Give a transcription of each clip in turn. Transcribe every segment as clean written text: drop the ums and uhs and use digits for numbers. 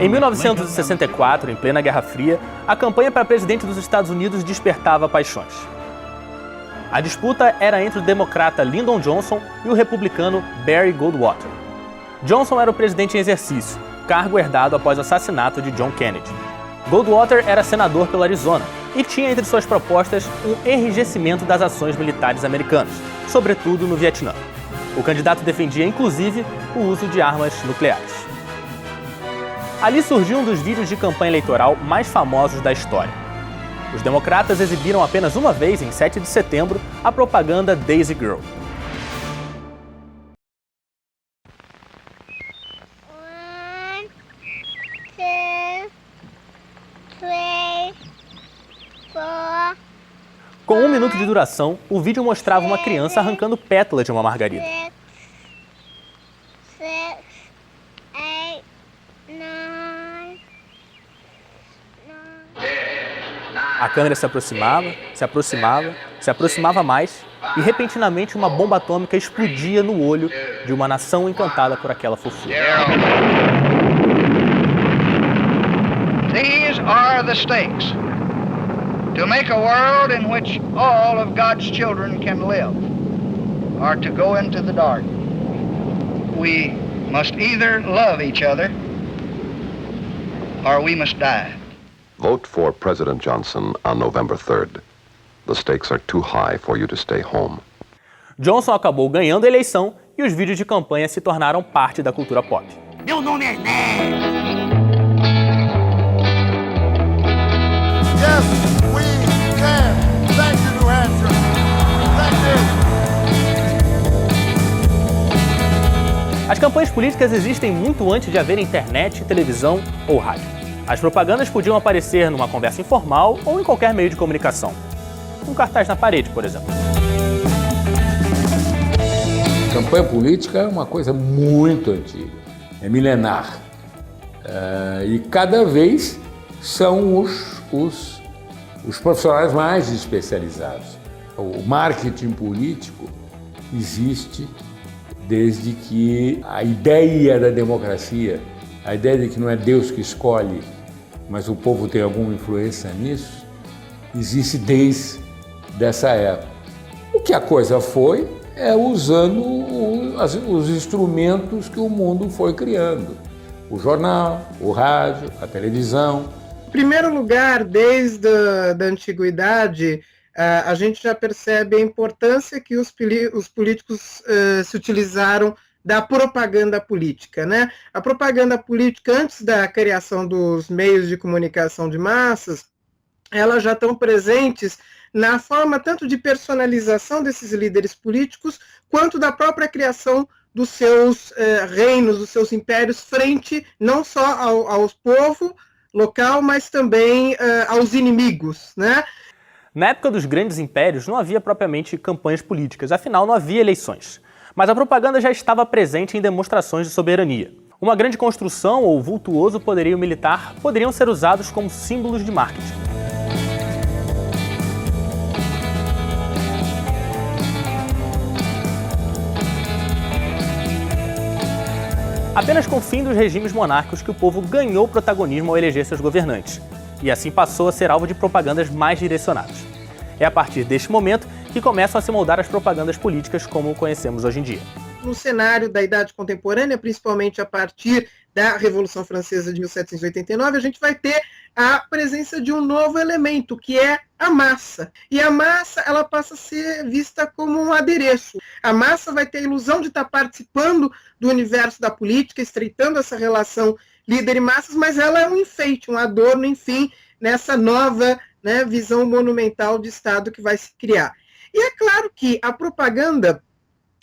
Em 1964, em plena Guerra Fria, a campanha para presidente dos Estados Unidos despertava paixões. A disputa era entre o democrata Lyndon Johnson e o republicano Barry Goldwater. Johnson era o presidente em exercício, cargo herdado após o assassinato de John Kennedy. Goldwater era senador pelo Arizona e tinha entre suas propostas um enrijecimento das ações militares americanas, sobretudo no Vietnã. O candidato defendia, inclusive, o uso de armas nucleares. Ali surgiu um dos vídeos de campanha eleitoral mais famosos da história. Os democratas exibiram apenas uma vez, em 7 de setembro, a propaganda Daisy Girl. Com 1 minuto de duração, o vídeo mostrava uma criança arrancando pétalas de uma margarida. A câmera se aproximava, se aproximava, se aproximava mais e, repentinamente, uma bomba atômica explodia no olho de uma nação encantada por aquela fofura. These are the stakes. To make a world in which all of God's children can live, or to go into the dark. We must either love each other, or we must die. Vote for President Johnson on November 3rd. The stakes are too high for you to stay home. Johnson acabou ganhando a eleição e os vídeos de campanha se tornaram parte da cultura pop. Meu nome é Ned. Yes, we can. Thank you, New Hampshire. Thank you. As campanhas políticas existem muito antes de haver internet, televisão ou rádio. As propagandas podiam aparecer numa conversa informal ou em qualquer meio de comunicação. Um cartaz na parede, por exemplo. Campanha política é uma coisa muito antiga, é milenar. E cada vez são os profissionais mais especializados. O marketing político existe desde que a ideia da democracia, a ideia de que não é Deus que escolhe, mas o povo tem alguma influência nisso, existe desde essa época. O que a coisa foi é usando os instrumentos que o mundo foi criando. O jornal, o rádio, a televisão. Em primeiro lugar, desde a antiguidade, a gente já percebe a importância que os políticos se utilizaram da propaganda política, né? A propaganda política, antes da criação dos meios de comunicação de massas, elas já estão presentes na forma tanto de personalização desses líderes políticos, quanto da própria criação dos seus reinos, dos seus impérios, frente não só ao povo local, mas também aos inimigos, né? Na época dos grandes impérios, não havia propriamente campanhas políticas, afinal não havia eleições. Mas a propaganda já estava presente em demonstrações de soberania. Uma grande construção ou vultuoso poderio militar poderiam ser usados como símbolos de marketing. Apenas com o fim dos regimes monárquicos que o povo ganhou protagonismo ao eleger seus governantes, e assim passou a ser alvo de propagandas mais direcionadas. É a partir deste momento que começam a se moldar as propagandas políticas como conhecemos hoje em dia. No cenário da Idade Contemporânea, principalmente a partir da Revolução Francesa de 1789, a gente vai ter a presença de um novo elemento, que é a massa. E a massa, ela passa a ser vista como um adereço. A massa vai ter a ilusão de estar participando do universo da política, estreitando essa relação líder e massas, mas ela é um enfeite, um adorno, enfim, nessa nova, né, visão monumental de Estado que vai se criar. E é claro que a propaganda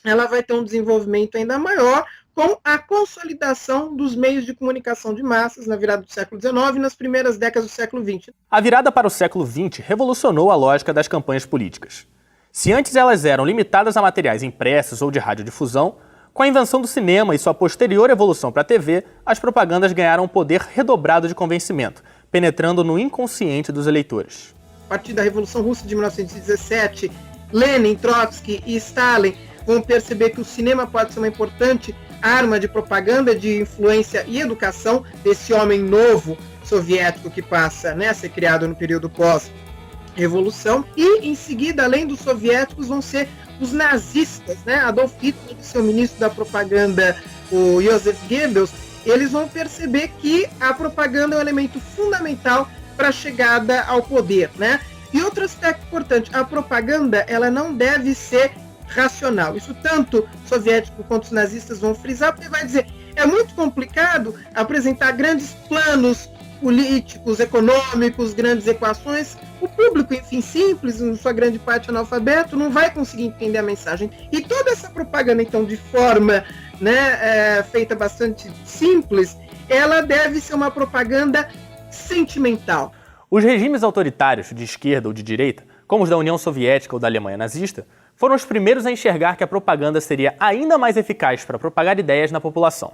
ela vai ter um desenvolvimento ainda maior com a consolidação dos meios de comunicação de massas na virada do século XIX e nas primeiras décadas do século XX. A virada para o século XX revolucionou a lógica das campanhas políticas. Se antes elas eram limitadas a materiais impressos ou de radiodifusão, com a invenção do cinema e sua posterior evolução para a TV, as propagandas ganharam um poder redobrado de convencimento, penetrando no inconsciente dos eleitores. A partir da Revolução Russa de 1917, Lenin, Trotsky e Stalin vão perceber que o cinema pode ser uma importante arma de propaganda, de influência e educação desse homem novo soviético que passa, né, a ser criado no período pós-revolução. E, em seguida, além dos soviéticos, vão ser os nazistas, né? Adolf Hitler e seu ministro da propaganda, o Joseph Goebbels, eles vão perceber que a propaganda é um elemento fundamental para a chegada ao poder, né? E outro aspecto importante, a propaganda, ela não deve ser racional. Isso tanto os soviéticos quanto os nazistas vão frisar, porque vai dizer, é muito complicado apresentar grandes planos políticos, econômicos, grandes equações. O público, enfim, simples, em sua grande parte analfabeto, não vai conseguir entender a mensagem. E toda essa propaganda, então, de forma, né, feita bastante simples, ela deve ser uma propaganda sentimental. Os regimes autoritários de esquerda ou de direita, como os da União Soviética ou da Alemanha nazista, foram os primeiros a enxergar que a propaganda seria ainda mais eficaz para propagar ideias na população.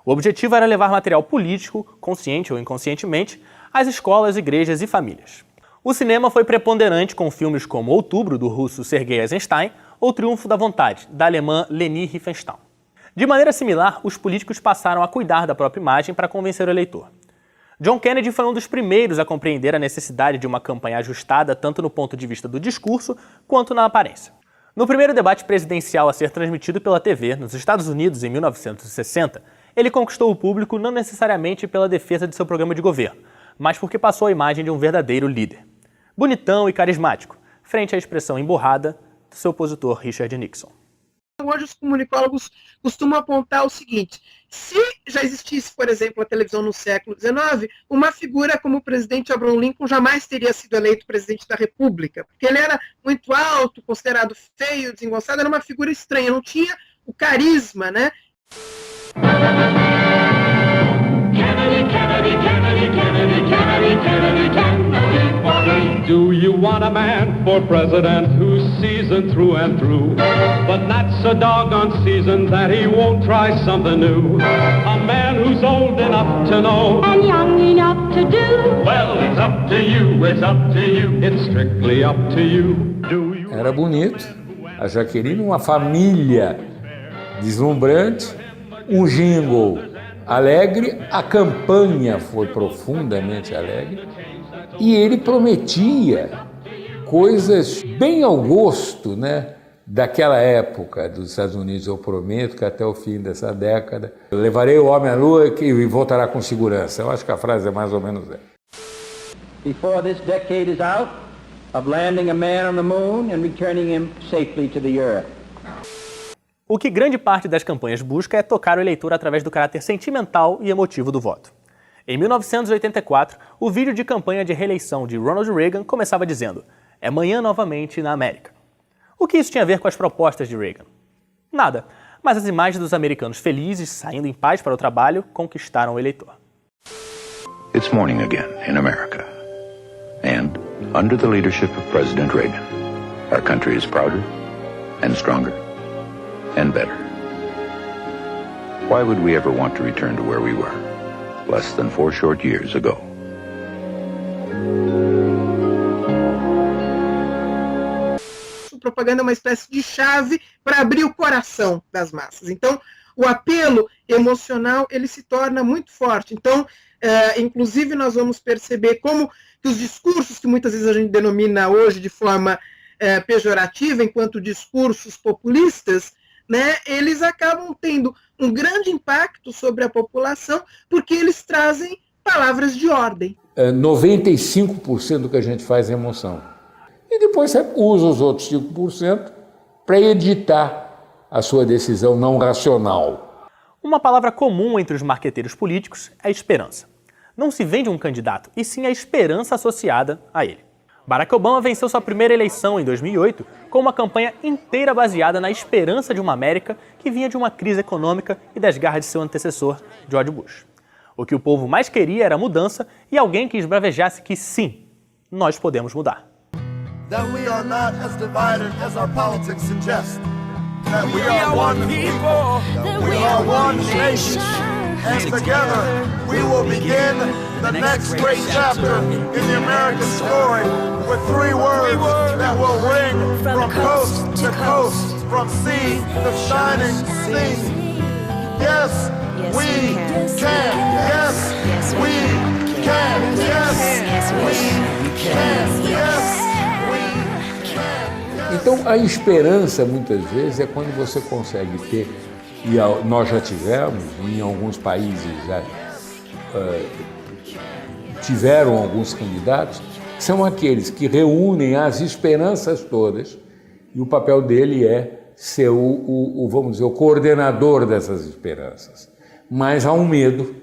O objetivo era levar material político, consciente ou inconscientemente, às escolas, igrejas e famílias. O cinema foi preponderante com filmes como Outubro, do russo Sergei Eisenstein, ou Triunfo da Vontade, da alemã Leni Riefenstahl. De maneira similar, os políticos passaram a cuidar da própria imagem para convencer o eleitor. John Kennedy foi um dos primeiros a compreender a necessidade de uma campanha ajustada tanto no ponto de vista do discurso quanto na aparência. No primeiro debate presidencial a ser transmitido pela TV nos Estados Unidos em 1960, ele conquistou o público não necessariamente pela defesa de seu programa de governo, mas porque passou a imagem de um verdadeiro líder. Bonitão e carismático, frente à expressão emborrada do seu opositor Richard Nixon. Hoje os comunicólogos costumam apontar o seguinte: se já existisse, por exemplo, a televisão no século XIX, uma figura como o presidente Abraham Lincoln jamais teria sido eleito presidente da República, porque ele era muito alto, considerado feio, desengonçado, era uma figura estranha, não tinha o carisma, né? Do you want a man for president who's seasoned through and through, but not so doggone seasoned that he won't try something new? A man who's old enough to know and young enough to do. Well, it's up to you, it's up to you, it's strictly up to you. Do you... Era bonito, a Jaqueline, uma família deslumbrante, um jingle alegre, a campanha foi profundamente alegre e ele prometia coisas bem ao gosto, né, daquela época dos Estados Unidos. Eu prometo que até o fim dessa década eu levarei o homem à lua e voltará com segurança. Eu acho que a frase é mais ou menos essa. Before this decade is out, of landing a man on the moon and returning him safely to the earth. O que grande parte das campanhas busca é tocar o eleitor através do caráter sentimental e emotivo do voto. Em 1984, o vídeo de campanha de reeleição de Ronald Reagan começava dizendo: "É amanhã novamente na América". O que isso tinha a ver com as propostas de Reagan? Nada, mas as imagens dos americanos felizes, saindo em paz para o trabalho, conquistaram o eleitor. It's morning again in America. And, under the leadership of President Reagan, our country is prouder and stronger and better. Why would we ever want to return to where we were less than 4 short years ago? Propaganda é uma espécie de chave para abrir o coração das massas. Então, o apelo emocional ele se torna muito forte. Então, inclusive, nós vamos perceber como que os discursos que muitas vezes a gente denomina hoje de forma pejorativa, enquanto discursos populistas, né, eles acabam tendo um grande impacto sobre a população, porque eles trazem palavras de ordem. 95% do que a gente faz é emoção. E depois você usa os outros 5% para editar a sua decisão não racional. Uma palavra comum entre os marqueteiros políticos é esperança. Não se vende um candidato, e sim a esperança associada a ele. Barack Obama venceu sua primeira eleição em 2008 com uma campanha inteira baseada na esperança de uma América que vinha de uma crise econômica e das garras de seu antecessor, George Bush. O que o povo mais queria era mudança e alguém que esbravejasse que sim, nós podemos mudar. That we are not as divided as our politics suggest. That we are one people. That we are one nation. And together we will begin the next great chapter in the American story with 3 words that will ring from coast to coast, from sea to shining sea. Yes, we can. Yes, we can. Yes, we can. Yes, we can. Então, a esperança, muitas vezes, é quando você consegue ter, e nós já tivemos, em alguns países já tiveram alguns candidatos, são aqueles que reúnem as esperanças todas, e o papel dele é ser vamos dizer, o coordenador dessas esperanças. Mas há um medo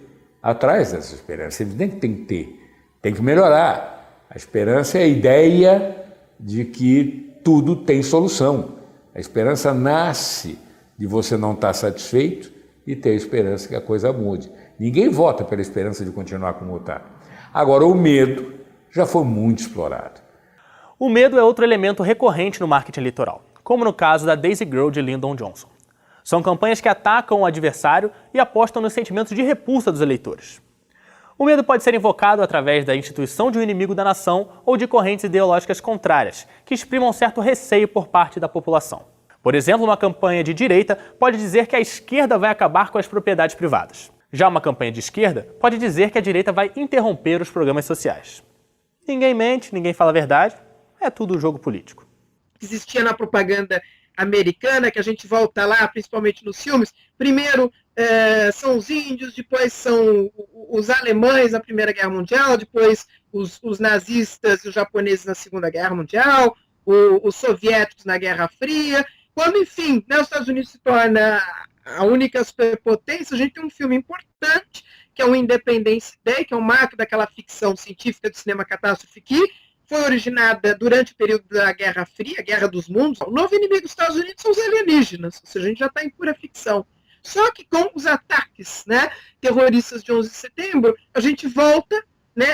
atrás dessas esperanças, evidente que tem que melhorar. A esperança é a ideia de que tudo tem solução. A esperança nasce de você não estar satisfeito e ter a esperança que a coisa mude. Ninguém vota pela esperança de continuar como está. Agora, o medo já foi muito explorado. O medo é outro elemento recorrente no marketing eleitoral, como no caso da Daisy Girl de Lyndon Johnson. São campanhas que atacam o adversário e apostam nos sentimentos de repulsa dos eleitores. O medo pode ser invocado através da instituição de um inimigo da nação ou de correntes ideológicas contrárias, que exprimam certo receio por parte da população. Por exemplo, uma campanha de direita pode dizer que a esquerda vai acabar com as propriedades privadas. Já uma campanha de esquerda pode dizer que a direita vai interromper os programas sociais. Ninguém mente, ninguém fala a verdade, é tudo jogo político. Existia na propaganda americana, que a gente volta lá, principalmente nos filmes, primeiro são os índios, depois são os alemães na Primeira Guerra Mundial, depois os nazistas e os japoneses na Segunda Guerra Mundial, os soviéticos na Guerra Fria. Quando, enfim, os Estados Unidos se torna a única superpotência, a gente tem um filme importante, que é o Independence Day, que é um marco daquela ficção científica do cinema catástrofe que foi originada durante o período da Guerra Fria, a Guerra dos Mundos. O novo inimigo dos Estados Unidos são os alienígenas, ou seja, a gente já está em pura ficção. Só que com os ataques terroristas de 11 de setembro, a gente volta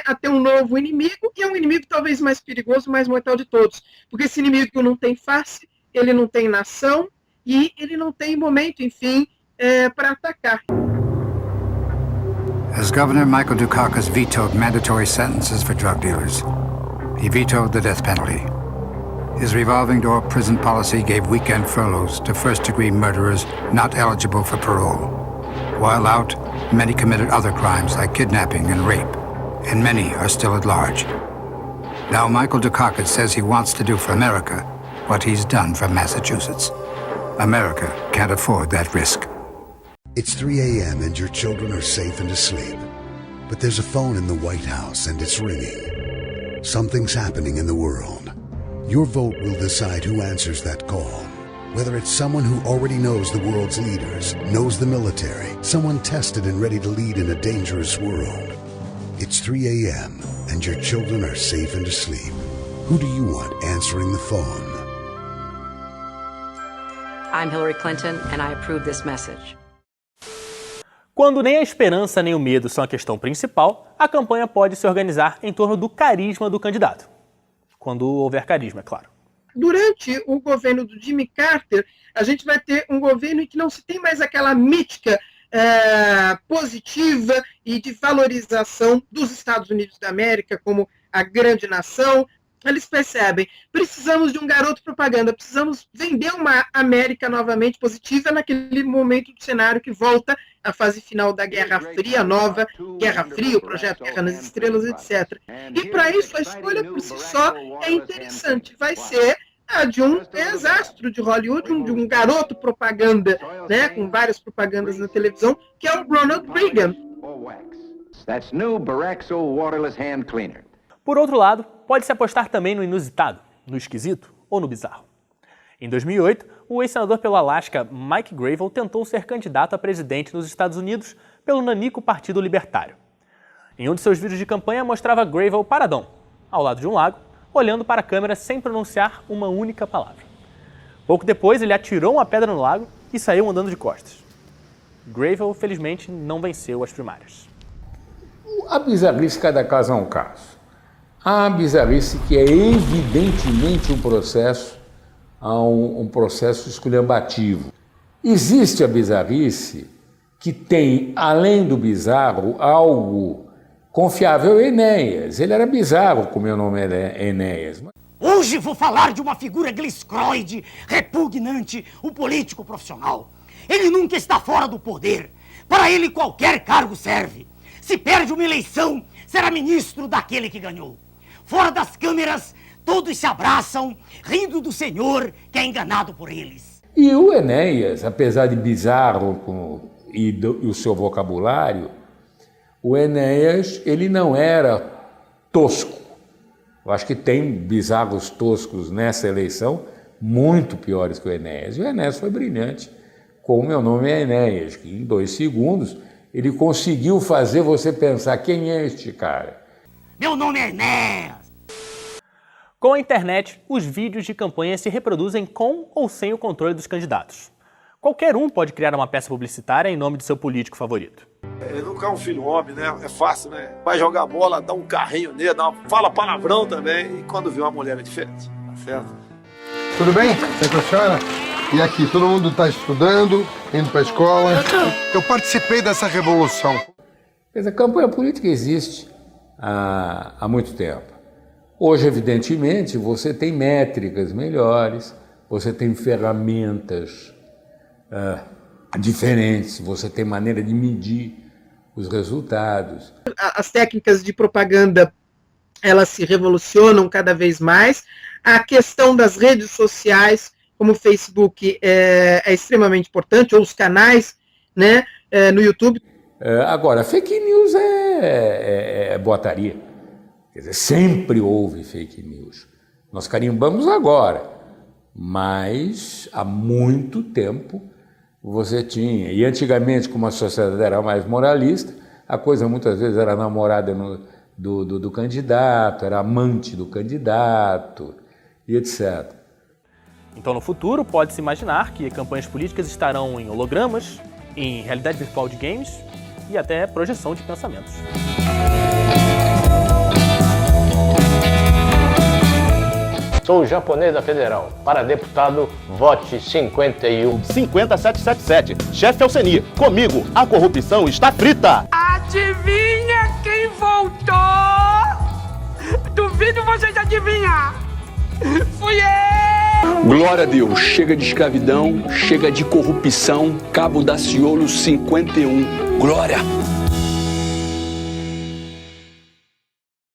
a ter um novo inimigo, e é um inimigo talvez mais perigoso, mais mortal de todos. Porque esse inimigo não tem face, ele não tem nação, e ele não tem momento, enfim, para atacar. As Governor Michael Dukakis vetoed mandatory sentences for drug dealers, he vetoed the death penalty. His revolving door prison policy gave weekend furloughs to first-degree murderers not eligible for parole. While out, many committed other crimes like kidnapping and rape, and many are still at large. Now Michael Dukakis says he wants to do for America what he's done for Massachusetts. America can't afford that risk. It's 3 a.m. and your children are safe and asleep. But there's a phone in the White House and it's ringing. Something's happening in the world. Your vote will decide who answers that call. Whether it's someone who already knows the world's leaders, knows the military, someone tested and ready to lead in a dangerous world. It's 3 a.m. and your children are safe and asleep. Who do you want answering the phone? I'm Hillary Clinton and I approve this message. Quando nem a esperança nem o medo são a questão principal, a campanha pode se organizar em torno do carisma do candidato. Quando houver carisma, é claro. Durante o governo do Jimmy Carter, a gente vai ter um governo em que não se tem mais aquela mítica positiva e de valorização dos Estados Unidos da América como a grande nação. Eles percebem, precisamos de um garoto propaganda, precisamos vender uma América novamente positiva naquele momento do cenário que volta à fase final da Guerra Fria, a nova Guerra Fria, o projeto Guerra nas Estrelas, etc. E para isso a escolha por si só é interessante, vai ser a de um ex-astro de Hollywood, de um garoto propaganda, com várias propagandas na televisão, que é o Ronald Reagan. That's new Barexo waterless hand cleaner. Por outro lado, pode-se apostar também no inusitado, no esquisito ou no bizarro. Em 2008, o ex-senador pelo Alasca, Mike Gravel, tentou ser candidato a presidente nos Estados Unidos pelo nanico Partido Libertário. Em um de seus vídeos de campanha, mostrava Gravel paradão, ao lado de um lago, olhando para a câmera sem pronunciar uma única palavra. Pouco depois, ele atirou uma pedra no lago e saiu andando de costas. Gravel, felizmente, não venceu as primárias. A bizarrice, cada caso é um caso. Há bizarrice que é evidentemente um processo esculhambativo. Existe a bizarrice que tem, além do bizarro, algo confiável. Enéas, ele era bizarro, como meu nome era Enéas. Hoje vou falar de uma figura gliscroide, repugnante, um político profissional. Ele nunca está fora do poder. Para ele, qualquer cargo serve. Se perde uma eleição, será ministro daquele que ganhou. Fora das câmeras, todos se abraçam, rindo do senhor que é enganado por eles. E o Enéas, apesar de bizarro e o seu vocabulário, o Enéas, ele não era tosco. Eu acho que tem bizarros toscos nessa eleição muito piores que o Enéas. E o Enéas foi brilhante, como meu nome é Enéas, que em 2 segundos ele conseguiu fazer você pensar: quem é este cara? Meu nome é Enéas. Com a internet, os vídeos de campanha se reproduzem com ou sem o controle dos candidatos. Qualquer um pode criar uma peça publicitária em nome de seu político favorito. Educar um filho homem, né? É fácil, né? Vai jogar bola, dá um carrinho nele, fala palavrão também, e quando vê uma mulher é diferente, tá certo? Tudo bem? Você com a senhora? E aqui, todo mundo está estudando, indo para a escola. Eu participei dessa revolução. A campanha política existe há muito tempo. Hoje, evidentemente, você tem métricas melhores, você tem ferramentas diferentes, você tem maneira de medir os resultados. As técnicas de propaganda, elas se revolucionam cada vez mais. A questão das redes sociais, como o Facebook, é extremamente importante, ou os canais, né, no YouTube. Agora, fake news é boataria. Quer dizer, sempre houve fake news. Nós carimbamos agora, mas há muito tempo você tinha. E antigamente, como a sociedade era mais moralista, a coisa muitas vezes era namorada do candidato, era amante do candidato, e etc. Então, no futuro, pode-se imaginar que campanhas políticas estarão em hologramas, em realidade virtual de games e até projeção de pensamentos. Sou japonês da Federal. Para deputado, vote 51. 50777. Chefe Alceni, comigo, a corrupção está frita. Adivinha quem voltou? Duvido vocês adivinhar. Fui eu! Glória a Deus, chega de escravidão, chega de corrupção, Cabo Daciolo 51. Glória!